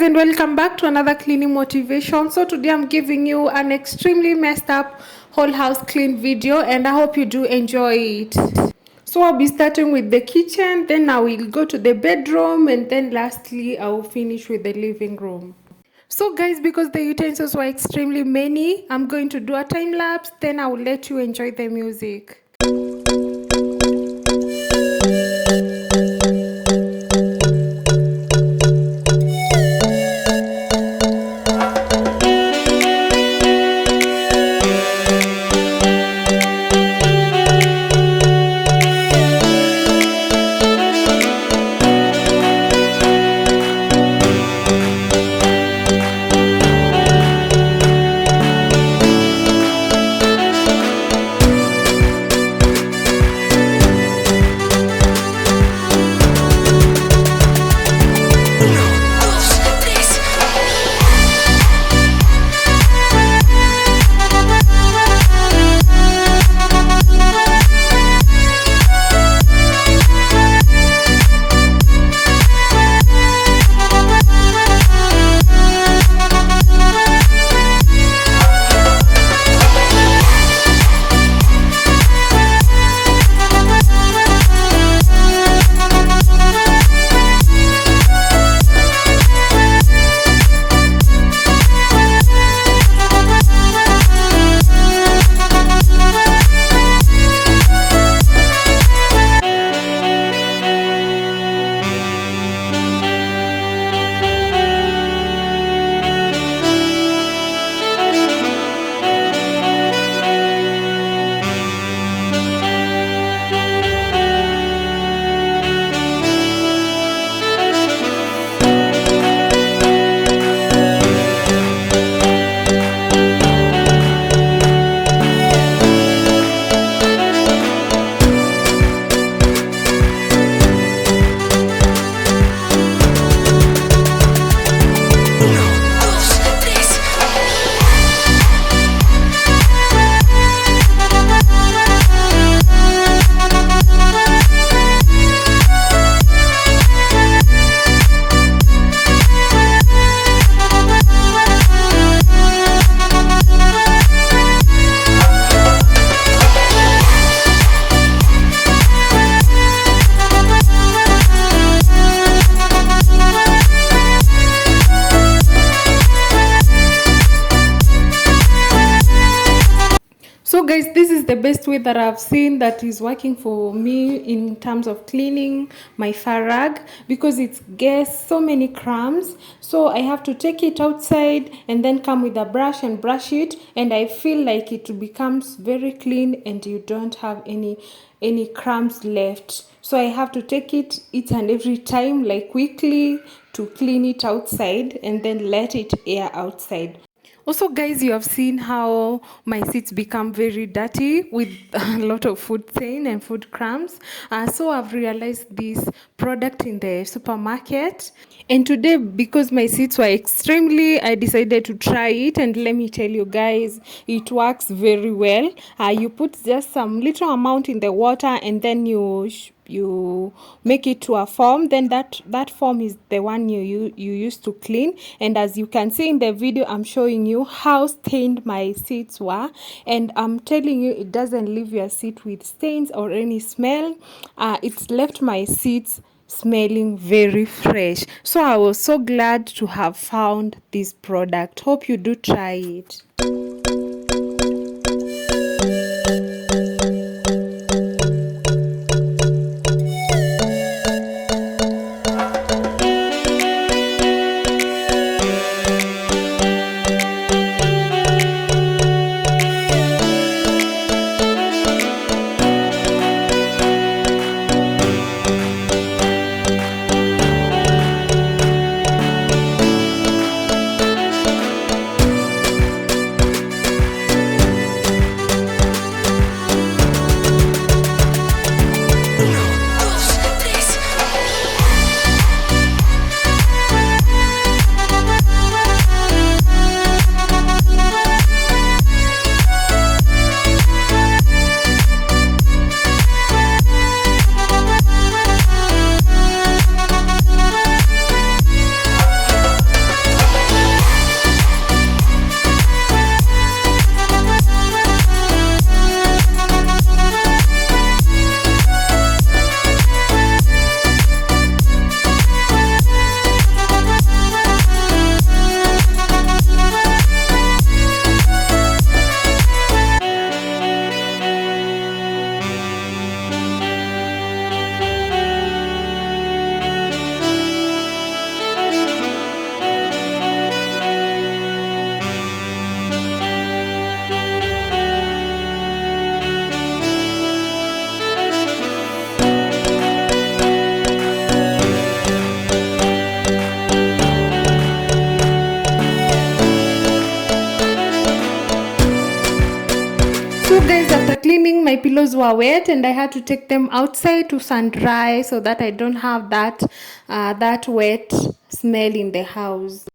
and welcome back to another cleaning motivation. So today I'm giving you an extremely messed up whole house clean video, and I hope you do enjoy it. So I'll be starting with the kitchen, then I will go to the bedroom, and then lastly I will finish with the living room. So guys, because the utensils were extremely many, I'm going to do a time lapse, then I will let you enjoy the music. So guys, this is the best way that I've seen that is working for me in terms of cleaning my fur rag, because it gets so many crumbs. So I have to take it outside and then come with a brush and brush it, and I feel like it becomes very clean and you don't have any crumbs left. So I have to take it each and every time, like weekly, to clean it outside and then let it air outside. Also guys, you have seen how my seats become very dirty with a lot of food stain and food crumbs. So I've realized this product in the supermarket, and today, because my seats were extremely, I decided to try it, and let me tell you guys, it works very well. You put just some little amount in the water, and then you make it to a foam, then that foam is the one you use to clean. And as you can see in the video, I'm showing you how stained my seats were, and I'm telling you, it doesn't leave your seat with stains or any smell. It's left my seats smelling very fresh. So I was so glad to have found this product. Hope you do try it. my pillows were wet and I had to take them outside to sun dry so that I don't have that wet smell in the house.